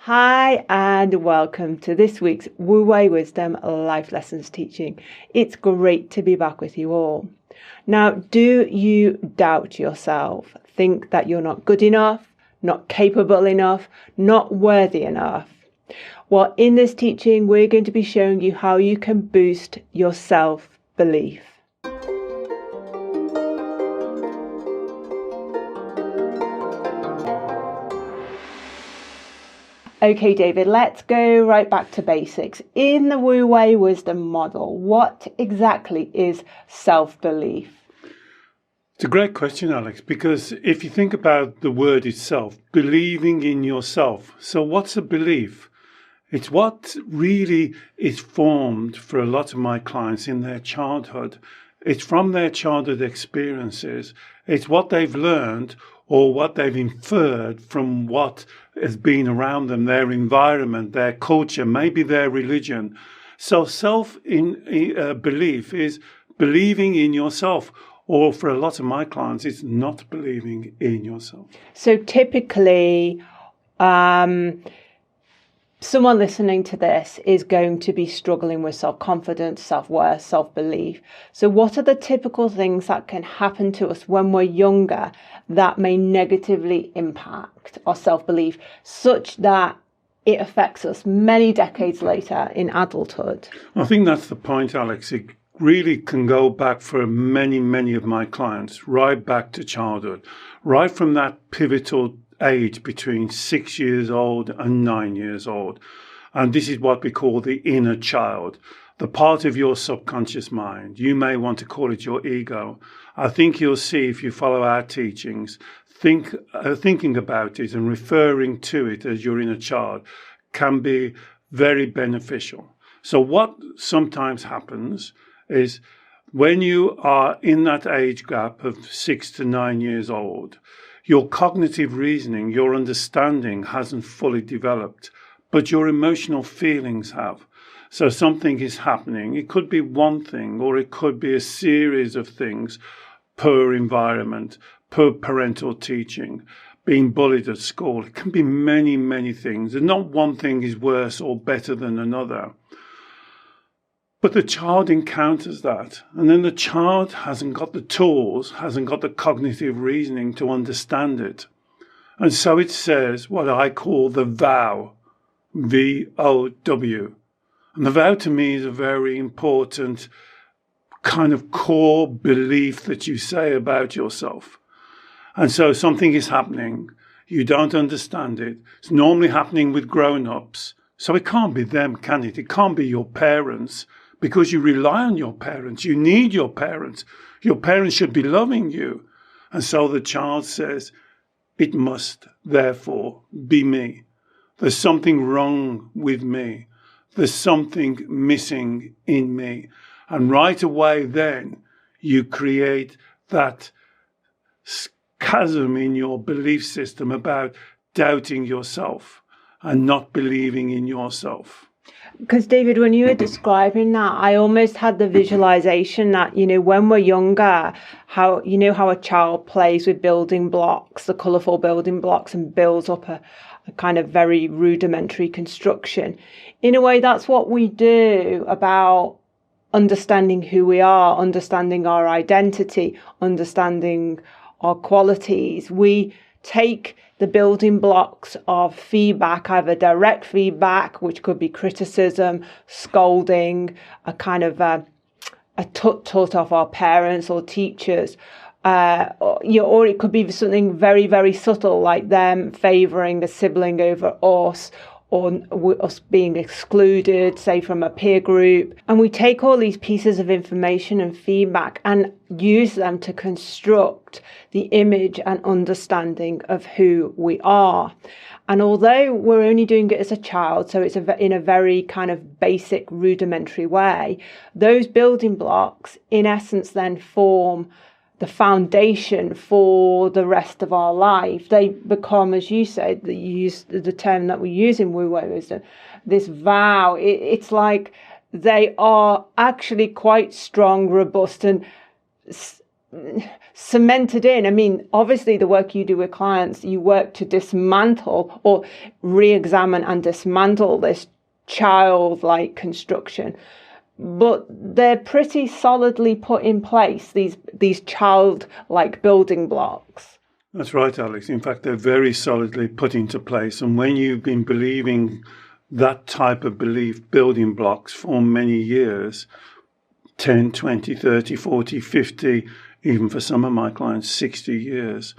Hi and welcome to this week's Wu Wei Wisdom Life Lessons teaching. It's great to be back with you all. Now, do you doubt yourself? Think that you're not good enough, not capable enough, not worthy enough? Well, in this teaching, we're going to be showing you how you can boost your self-belief. Okay, David, let's go right back to basics. In the Wu Wei Wisdom model, what exactly is self-belief? It's a great question, Alex, because if you think about the word itself, believing in yourself. So what's a belief? It's what really is formed for a lot of my clients in their childhood. It's from their childhood experiences. It's what they've learned or what they've inferred from what has been around them, their environment, their culture, maybe their religion. So self-belief is believing in yourself, or for a lot of my clients, it's not believing in yourself. So typically, someone listening to this is going to be struggling with self-confidence, self-worth, self-belief. So what are the typical things that can happen to us when we're younger that may negatively impact our self-belief such that it affects us many decades later in adulthood? I think that's the point, Alex. It really can go back for many, many of my clients, right back to childhood, right from that pivotal age between 6 years old and 9 years old. And this is what we call the inner child, the part of your subconscious mind. You may want to call it your ego. I think you'll see if you follow our teachings, thinking about it and referring to it as your inner child can be very beneficial. So what sometimes happens is when you are in that age gap of 6 to 9 years old, your cognitive reasoning, your understanding hasn't fully developed, but your emotional feelings have. So something is happening. It could be one thing, or it could be a series of things per environment, per parental teaching, being bullied at school. It can be many, many things. And not one thing is worse or better than another. But the child encounters that, and then the child hasn't got the tools, hasn't got the cognitive reasoning to understand it. And so it says what I call the vow, V-O-W. And the vow to me is a very important kind of core belief that you say about yourself. And so something is happening. You don't understand it. It's normally happening with grown-ups. So it can't be them, can it? It can't be your parents. Because you rely on your parents, you need your parents. Your parents should be loving you. And so the child says, it must therefore be me. There's something wrong with me. There's something missing in me. And right away then, you create that chasm in your belief system about doubting yourself and not believing in yourself. Because David, when you were describing that, I almost had the visualization that, when we're younger, how a child plays with building blocks, the colourful building blocks, and builds up a kind of very rudimentary construction. In a way, that's what we do about understanding who we are, understanding our identity, understanding our qualities. We take the building blocks of feedback, either direct feedback, which could be criticism, scolding, a kind of a tut-tut of our parents or teachers, or it could be something very, very subtle, like them favouring a sibling over us, or us being excluded, say, from a peer group. And we take all these pieces of information and feedback and use them to construct the image and understanding of who we are. And although we're only doing it as a child, so it's in a very kind of basic, rudimentary way, those building blocks, in essence, then form the foundation for the rest of our life. They become, as you said, the term that we use in Wu Wei Wisdom, this vow. It's like they are actually quite strong, robust, and cemented in. I mean, obviously the work you do with clients, you work to dismantle or re-examine and dismantle this childlike construction, but they're pretty solidly put in place, these childlike building blocks. That's right, Alex. In fact, they're very solidly put into place. And when you've been believing that type of belief, building blocks for many years, 10, 20, 30, 40, 50, even for some of my clients, 60 years,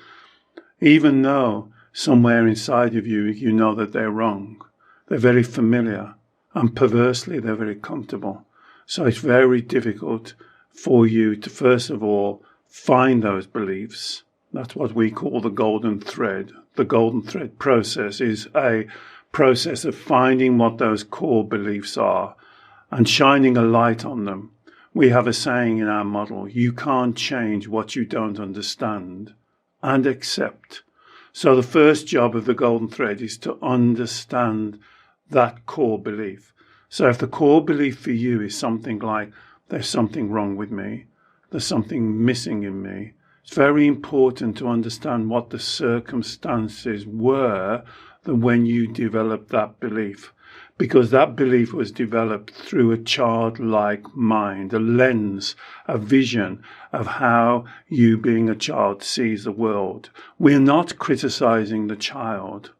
even though somewhere inside of you, you know that they're wrong, they're very familiar, and perversely, they're very comfortable. So it's very difficult for you to, first of all, find those beliefs. That's what we call the golden thread. The golden thread process is a process of finding what those core beliefs are and shining a light on them. We have a saying in our model, you can't change what you don't understand and accept. So the first job of the golden thread is to understand that core belief. So if the core belief for you is something like, there's something wrong with me, there's something missing in me, it's very important to understand what the circumstances were that when you developed that belief. Because that belief was developed through a childlike mind, a lens, a vision of how you being a child sees the world. We're not criticizing the child.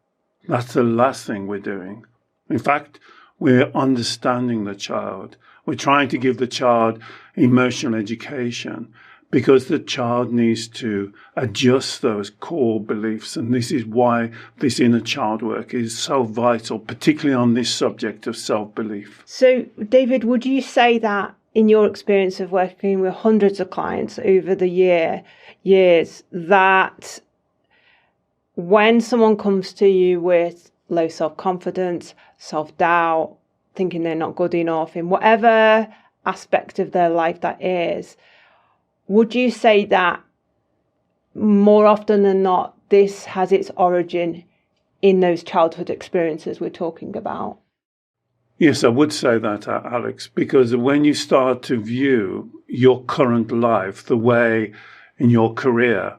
That's the last thing we're doing. In fact, we're understanding the child. We're trying to give the child emotional education because the child needs to adjust those core beliefs. And this is why this inner child work is so vital, particularly on this subject of self-belief. So, David, would you say that in your experience of working with hundreds of clients over the years, that when someone comes to you with low self-confidence, self-doubt, thinking they're not good enough in whatever aspect of their life that is, would you say that more often than not, this has its origin in those childhood experiences we're talking about? Yes, I would say that, Alex, because when you start to view your current life, the way in your career,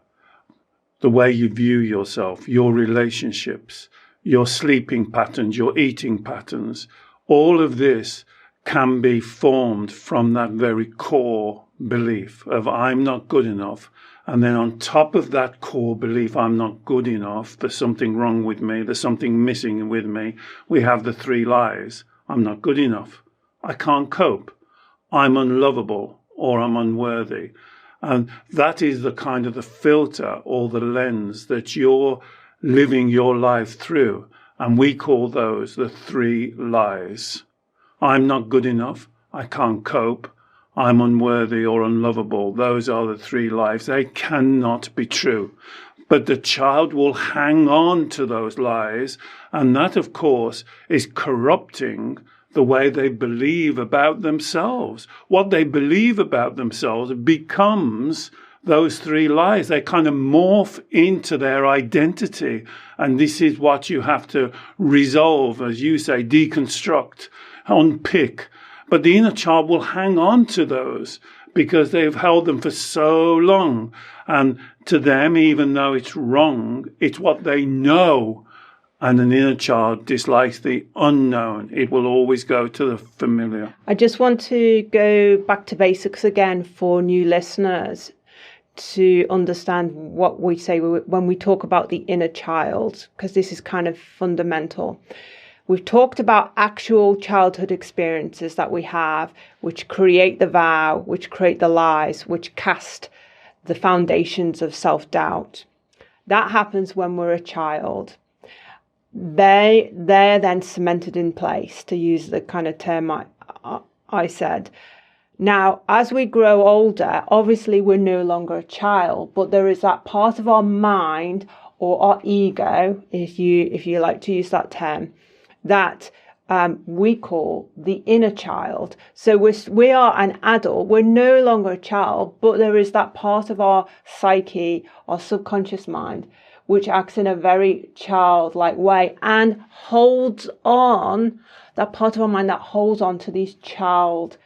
the way you view yourself, your relationships, your sleeping patterns, your eating patterns, all of this can be formed from that very core belief of I'm not good enough. And then on top of that core belief, I'm not good enough, there's something wrong with me, there's something missing with me, we have the three lies. I'm not good enough, I can't cope, I'm unlovable, or I'm unworthy. And that is the kind of the filter or the lens that you're living your life through. And we call those the three lies. I'm not good enough, I can't cope, I'm unworthy or unlovable. Those are the three lies. They cannot be true. But the child will hang on to those lies, and that, of course, is corrupting the way they believe about themselves. What they believe about themselves becomes those three lies. They kind of morph into their identity, and this is what you have to resolve, as you say, deconstruct, unpick. But the inner child will hang on to those because they've held them for so long. And to them, even though it's wrong, it's what they know. And an inner child dislikes the unknown. It will always go to the familiar. I just want to go back to basics again for new listeners to understand what we say when we talk about the inner child, because this is kind of fundamental. We've talked about actual childhood experiences that we have, which create the vow, which create the lies, which cast the foundations of self-doubt. That happens when we're a child. They're then cemented in place, to use the kind of term I said. Now, as we grow older, obviously we're no longer a child, but there is that part of our mind or our ego, if you like to use that term, that we call the inner child. So we are an adult. We're no longer a child, but there is that part of our psyche, our subconscious mind, which acts in a very childlike way and holds on, that part of our mind that holds on to these child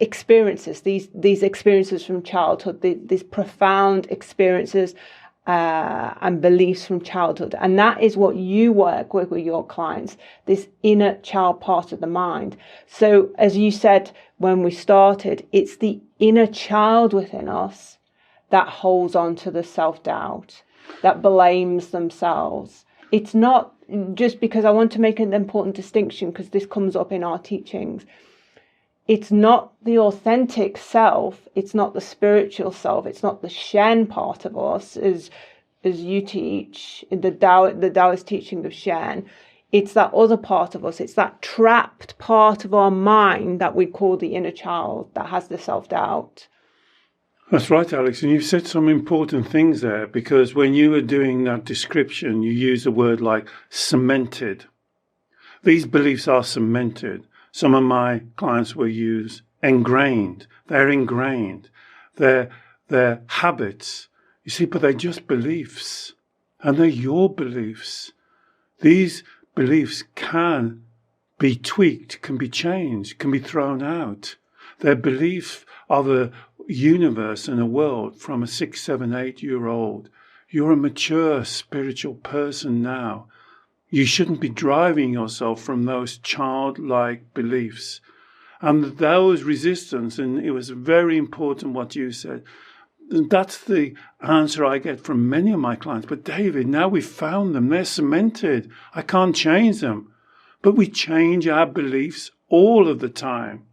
experiences, these experiences from childhood, these profound experiences and beliefs from childhood. And that is what you work with your clients, this inner child part of the mind. So as you said when we started, it's the inner child within us that holds on to the self-doubt, that blames themselves. It's not just because I want to make an important distinction, because this comes up in our teachings. It's not the authentic self. It's not the spiritual self. It's not the Shen part of us, as you teach in the Taoist teaching of Shen. It's that other part of us. It's that trapped part of our mind that we call the inner child that has the self-doubt. That's right, Alex. And you've said some important things there, because when you were doing that description, you used a word like cemented. These beliefs are cemented. Some of my clients will use ingrained. They're ingrained. They're habits. You see, but they're just beliefs. And they're your beliefs. These beliefs can be tweaked, can be changed, can be thrown out. They're beliefs of a universe and a world from a 6, 7, 8-year-old. You're a mature spiritual person now. You shouldn't be driving yourself from those childlike beliefs. And those resistance, and it was very important what you said, that's the answer I get from many of my clients. But David, now we've found them. They're cemented. I can't change them. But we change our beliefs all of the time.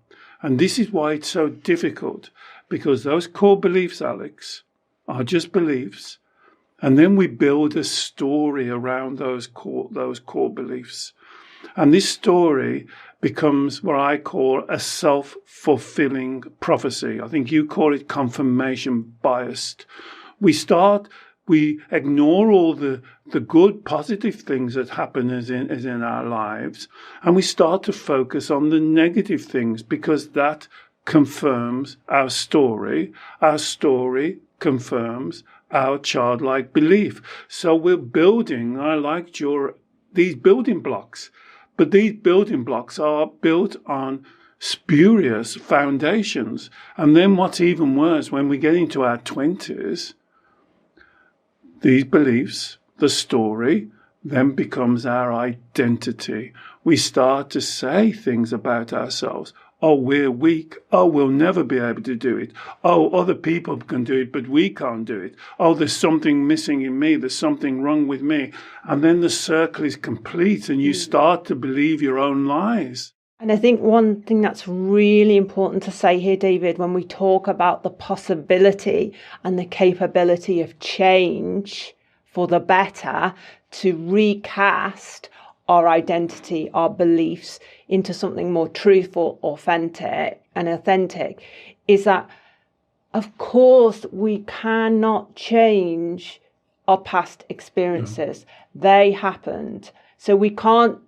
And this is why it's so difficult, because those core beliefs, Alex, are just beliefs. And then we build a story around those core beliefs. And this story becomes what I call a self-fulfilling prophecy. I think you call it confirmation bias. We ignore all the good, positive things that happen as in our lives, and we start to focus on the negative things, because that confirms our story. Our story confirms our childlike belief. So we're building, I liked these building blocks, but these building blocks are built on spurious foundations. And then what's even worse, when we get into our 20s, these beliefs, the story, then becomes our identity. We start to say things about ourselves. Oh, we're weak. Oh, we'll never be able to do it. Oh, other people can do it, but we can't do it. Oh, there's something missing in me. There's something wrong with me. And then the circle is complete and you start to believe your own lies. And I think one thing that's really important to say here, David, when we talk about the possibility and the capability of change for the better, to recast our identity, our beliefs into something more truthful, authentic, is that, of course, we cannot change our past experiences. No. They happened. So we can't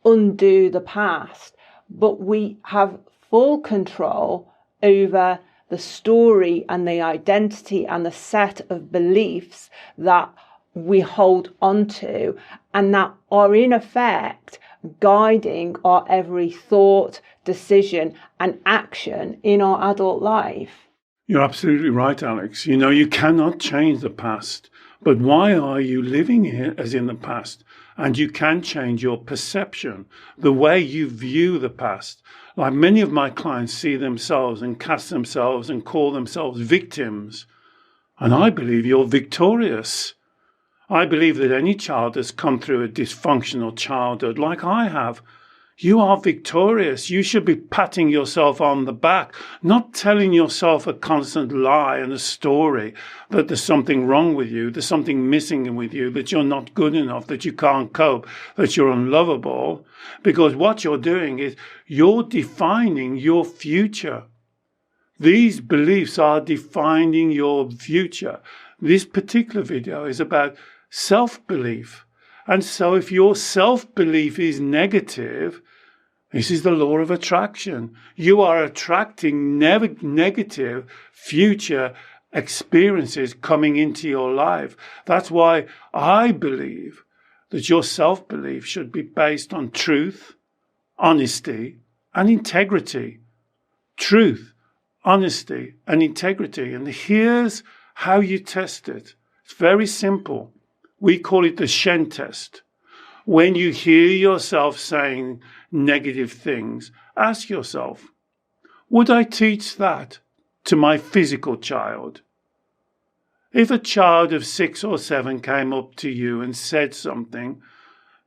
undo the past, but we have full control over the story and the identity and the set of beliefs that we hold onto, and that are in effect guiding our every thought, decision and action in our adult life. You're absolutely right, Alex. You know, you cannot change the past, but why are you living here as in the past? And you can change your perception, the way you view the past. Like many of my clients see themselves and cast themselves and call themselves victims. And I believe you're victorious. I believe that any child that's come through a dysfunctional childhood like I have, you are victorious. You should be patting yourself on the back, not telling yourself a constant lie and a story that there's something wrong with you, there's something missing with you, that you're not good enough, that you can't cope, that you're unlovable. Because what you're doing is you're defining your future. These beliefs are defining your future. This particular video is about self-belief. And so if your self-belief is negative, this is the law of attraction. You are attracting negative future experiences coming into your life. That's why I believe that your self-belief should be based on truth, honesty, and integrity. truth, honesty, and integrity. And here's how you test it. It's very simple. We call it the Shen test. When you hear yourself saying negative things, ask yourself, would I teach that to my physical child? If a child of 6 or 7 came up to you and said something,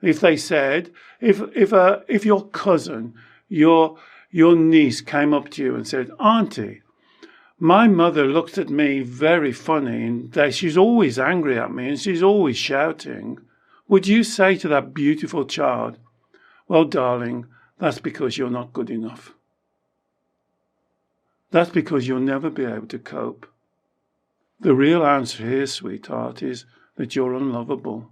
if they said, if your cousin, your niece came up to you and said, Auntie, my mother looks at me very funny and she's always angry at me and she's always shouting, would you say to that beautiful child, well, darling, that's because you're not good enough. That's because you'll never be able to cope. The real answer here, sweetheart, is that you're unlovable.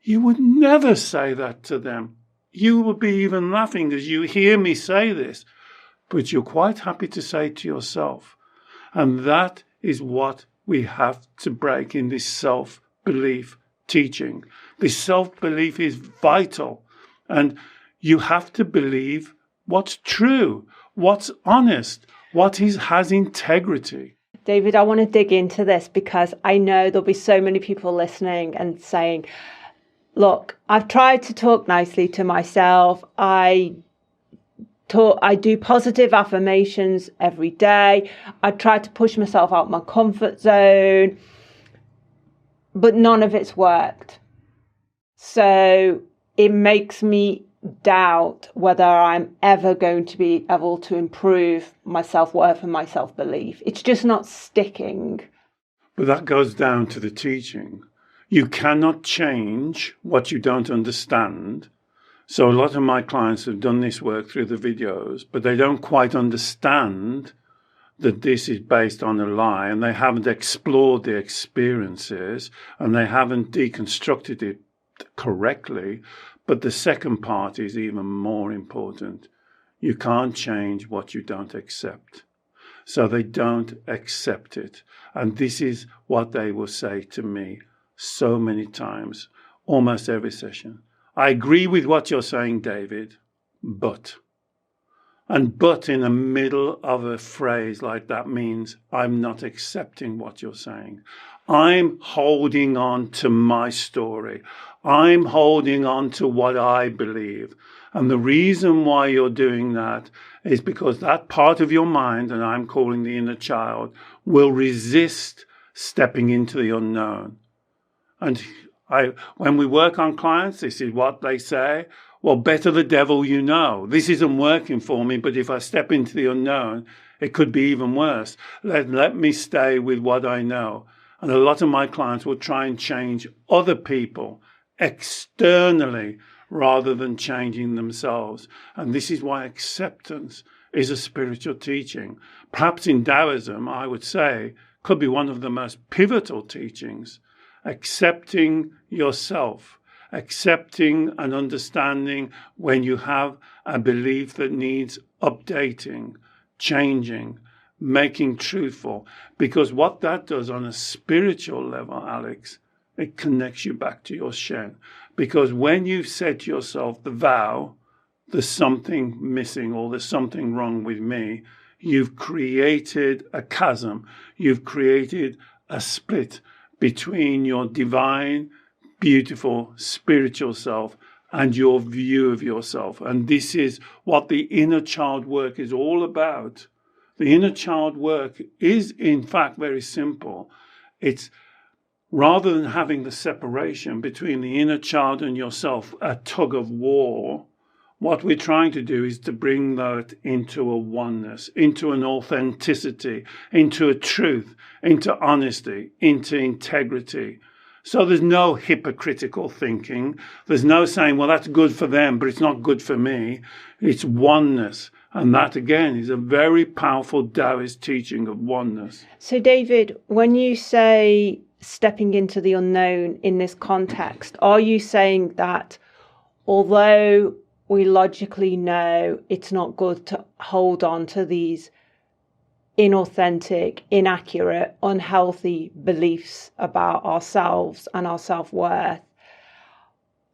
You would never say that to them. You would be even laughing as you hear me say this, but you're quite happy to say to yourself. And that is what we have to break in this self-belief teaching. This self-belief is vital, and you have to believe what's true, what's honest, what has integrity. David, I want to dig into this because I know there'll be so many people listening and saying, look, I've tried to talk nicely to myself. I do positive affirmations every day. I try to push myself out my comfort zone, but none of it's worked. So it makes me doubt whether I'm ever going to be able to improve my self-worth and my self-belief. It's just not sticking. But that goes down to the teaching. You cannot change what you don't understand. So a lot of my clients have done this work through the videos, but they don't quite understand that this is based on a lie, and they haven't explored the experiences, and they haven't deconstructed it correctly. But the second part is even more important. You can't change what you don't accept. So they don't accept it. And this is what they will say to me so many times, almost every session. I agree with what you're saying, David, but. And but in the middle of a phrase like that means I'm not accepting what you're saying. I'm holding on to my story. I'm holding on to what I believe. And the reason why you're doing that is because that part of your mind, and I'm calling the inner child, will resist stepping into the unknown. And when we work on clients, this is what they say. Well, better the devil you know. This isn't working for me, but if I step into the unknown, it could be even worse. Let me stay with what I know. And a lot of my clients will try and change other people externally rather than changing themselves. And this is why acceptance is a spiritual teaching. Perhaps in Taoism, I would say, could be one of the most pivotal teachings. Accepting yourself, accepting and understanding when you have a belief that needs updating, changing, making truthful. Because what that does on a spiritual level, Alex, it connects you back to your Shen. Because when you've said to yourself the vow, there's something missing or there's something wrong with me, you've created a chasm, you've created a split between your divine, beautiful, spiritual self and your view of yourself. And this is what the inner child work is all about. The inner child work is, in fact, very simple. It's rather than having the separation between the inner child and yourself, a tug of war, what we're trying to do is to bring that into a oneness, into an authenticity, into a truth, into honesty, into integrity. So there's no hypocritical thinking. There's no saying, well, that's good for them, but it's not good for me. It's oneness. And that, again, is a very powerful Taoist teaching of oneness. So, David, when you say stepping into the unknown in this context, are you saying that although we logically know it's not good to hold on to these inauthentic, inaccurate, unhealthy beliefs about ourselves and our self-worth,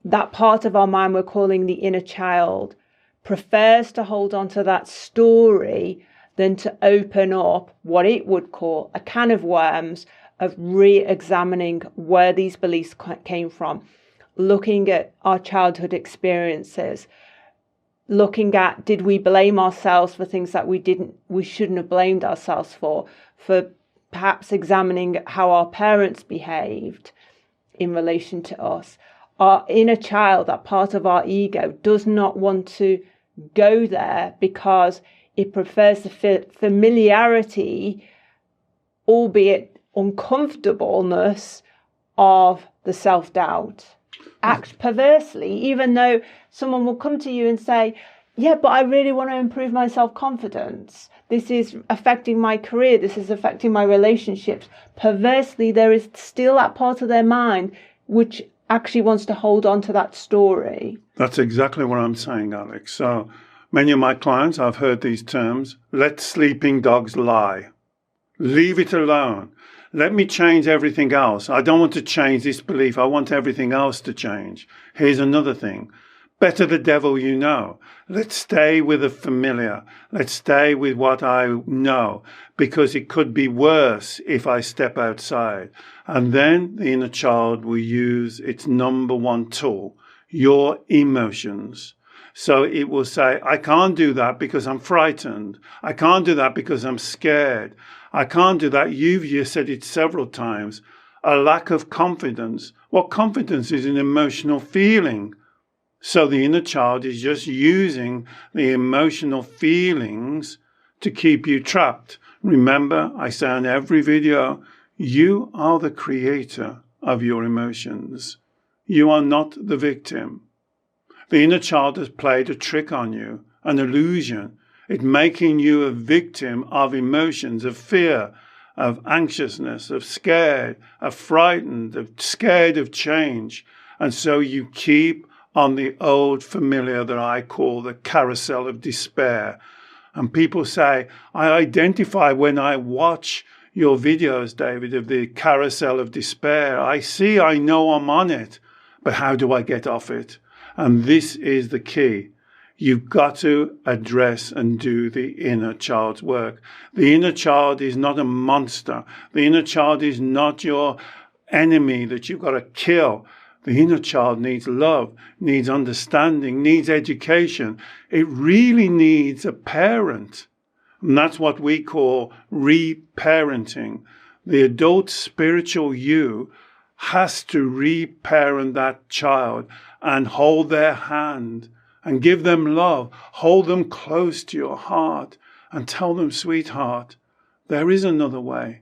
that part of our mind we're calling the inner child prefers to hold on to that story than to open up what it would call a can of worms of re-examining where these beliefs came from, looking at our childhood experiences, looking at, did we blame ourselves for things that we shouldn't have blamed ourselves for perhaps examining how our parents behaved in relation to us. Our inner child, that part of our ego, does not want to go there because it prefers the familiarity, albeit uncomfortableness, of the self-doubt. Act perversely, even though someone will come to you and say, yeah, but I really want to improve my self-confidence. This is affecting my career. This is affecting my relationships. Perversely, there is still that part of their mind which actually wants to hold on to that story. That's exactly what I'm saying, Alex. So many of my clients, I've heard these terms: let sleeping dogs lie. Leave it alone. Let me change everything else. I don't want to change this belief. I want everything else to change. Here's another thing. Better the devil you know. Let's stay with the familiar. Let's stay with what I know, because it could be worse if I step outside. And then the inner child will use its number one tool, your emotions. So it will say, I can't do that because I'm frightened. I can't do that because I'm scared. I can't do that. You've said it several times. A lack of confidence. Well, confidence is an emotional feeling. So the inner child is just using the emotional feelings to keep you trapped. Remember, I say on every video, you are the creator of your emotions. You are not the victim. The inner child has played a trick on you, an illusion. It's making you a victim of emotions, of fear, of anxiousness, of scared, of frightened, of scared of change. And so you keep on the old familiar that I call the carousel of despair. And people say, I identify when I watch your videos, David, of the carousel of despair. I know I'm on it, but how do I get off it? And this is the key. You've got to address and do the inner child's work. The inner child is not a monster. The inner child is not your enemy that you've got to kill. The inner child needs love, needs understanding, needs education. It really needs a parent. And that's what we call reparenting. The adult spiritual you has to reparent that child and hold their hand and give them love. Hold them close to your heart and tell them, sweetheart, there is another way.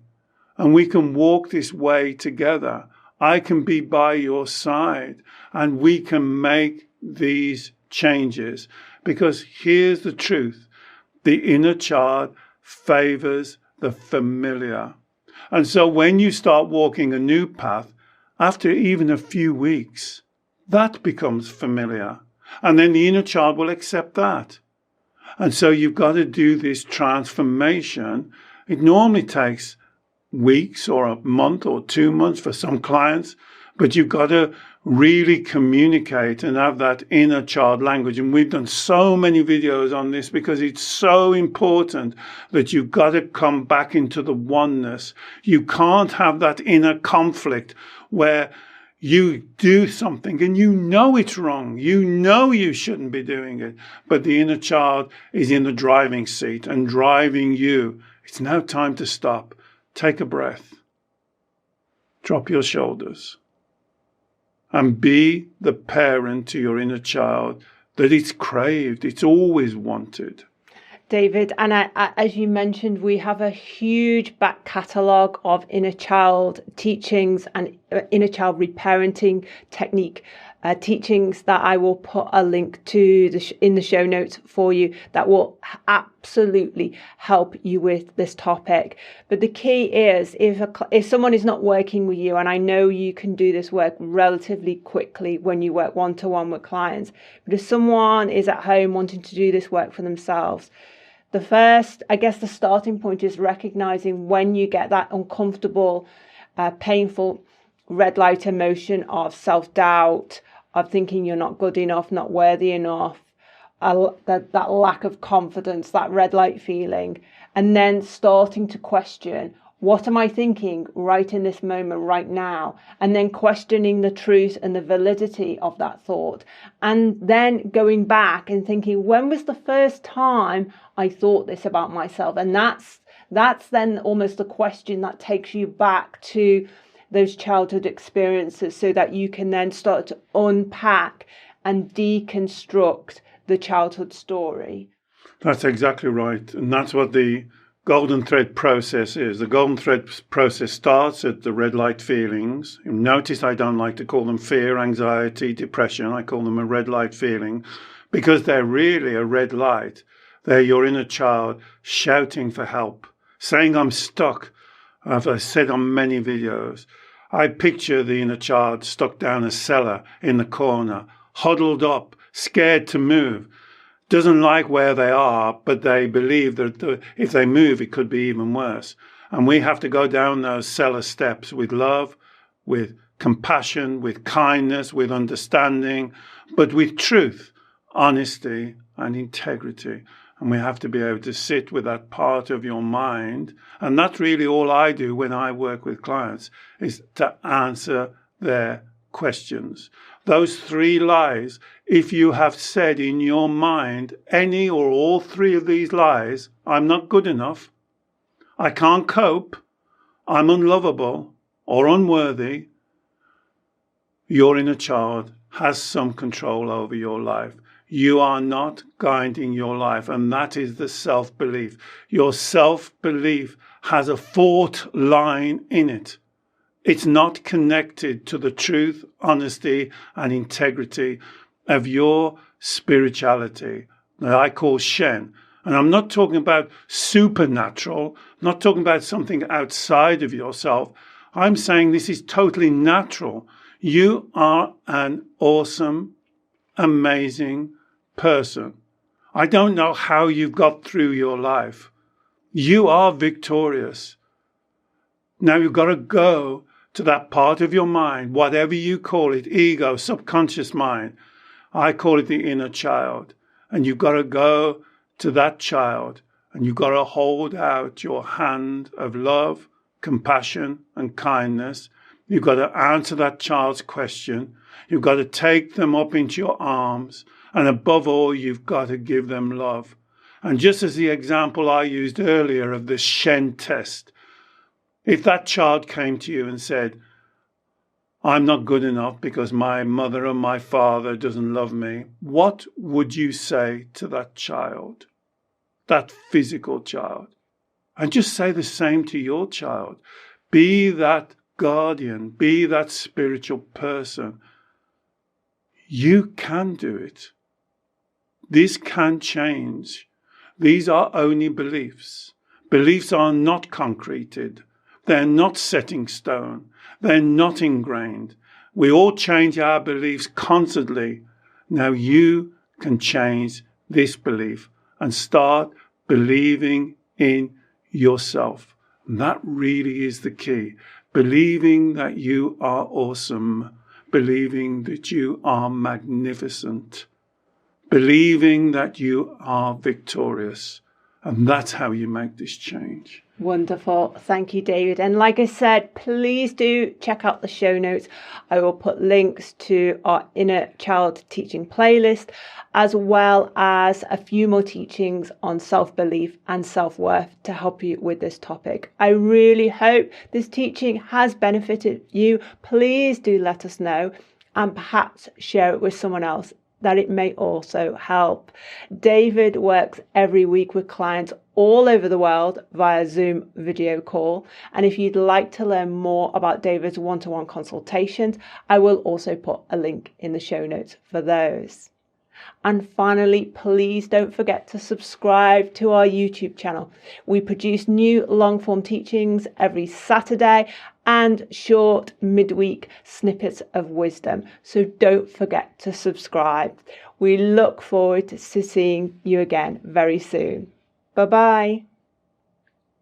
And we can walk this way together. I can be by your side and we can make these changes. Because here's the truth. The inner child favors the familiar. And so when you start walking a new path, after even a few weeks, that becomes familiar. And then the inner child will accept that. And so you've got to do this transformation. It normally takes weeks or a month or 2 months for some clients, but you've got to really communicate and have that inner child language. And we've done so many videos on this because it's so important that you've got to come back into the oneness. You can't have that inner conflict where you do something and you know it's wrong. You know you shouldn't be doing it, but the inner child is in the driving seat and driving you. It's now time to stop. Take a breath. Drop your shoulders. And be the parent to your inner child that it's craved, it's always wanted. David, and as you mentioned, we have a huge back catalogue of inner child teachings and inner child reparenting technique teachings that I will put a link to in the show notes for you that will absolutely help you with this topic. But the key is if someone is not working with you, and I know you can do this work relatively quickly when you work one-to-one with clients, but if someone is at home wanting to do this work for themselves, the starting point is recognizing when you get that uncomfortable, painful red light emotion of self-doubt, of thinking you're not good enough, not worthy enough, that lack of confidence, that red light feeling, and then starting to question, what am I thinking right in this moment, right now? And then questioning the truth and the validity of that thought. And then going back and thinking, when was the first time I thought this about myself? And that's then almost a question that takes you back to those childhood experiences, so that you can then start to unpack and deconstruct the childhood story. That's exactly right. And that's what the golden thread process is. The golden thread process starts at the red light feelings. Notice I don't like to call them fear, anxiety, depression. I call them a red light feeling, because they're really a red light. They're your inner child shouting for help, saying I'm stuck. As I said on many videos, I picture the inner child stuck down a cellar in the corner, huddled up, scared to move. Doesn't like where they are, but they believe that if they move, it could be even worse. And we have to go down those cellar steps with love, with compassion, with kindness, with understanding, but with truth, honesty, and integrity. And we have to be able to sit with that part of your mind. And that's really all I do when I work with clients, is to answer their questions. Those 3 lies, if you have said in your mind any or all 3 of these lies, I'm not good enough, I can't cope, I'm unlovable or unworthy, your inner child has some control over your life. You are not guiding your life, and that is the self-belief. Your self-belief has a fault line in it. It's not connected to the truth, honesty, and integrity of your spirituality that I call Shen. And I'm not talking about supernatural, not talking about something outside of yourself. I'm saying this is totally natural. You are an awesome, amazing person. I don't know how you've got through your life. You are victorious. Now you've got to go to that part of your mind, whatever you call it, ego, subconscious mind. I call it the inner child. And you've got to go to that child, and you've got to hold out your hand of love, compassion, and kindness. You've got to answer that child's question. You've got to take them up into your arms. And above all, you've got to give them love. And just as the example I used earlier of the Shen test, if that child came to you and said, I'm not good enough because my mother or my father doesn't love me, what would you say to that child, that physical child? And just say the same to your child. Be that guardian, be that spiritual person. You can do it. This can change. These are only beliefs. Beliefs are not concreted. They're not set in stone. They're not ingrained. We all change our beliefs constantly. Now you can change this belief and start believing in yourself. And that really is the key. Believing that you are awesome. Believing that you are magnificent. Believing that you are victorious. And that's how you make this change. Wonderful. Thank you, David. And like I said, please do check out the show notes. I will put links to our inner child teaching playlist, as well as a few more teachings on self-belief and self-worth to help you with this topic. I really hope this teaching has benefited you. Please do let us know, and perhaps share it with someone else that it may also help. David works every week with clients all over the world via Zoom video call. And if you'd like to learn more about David's one-to-one consultations, I will also put a link in the show notes for those. And finally, please don't forget to subscribe to our YouTube channel. We produce new long-form teachings every Saturday and short midweek snippets of wisdom. So don't forget to subscribe. We look forward to seeing you again very soon. Bye-bye.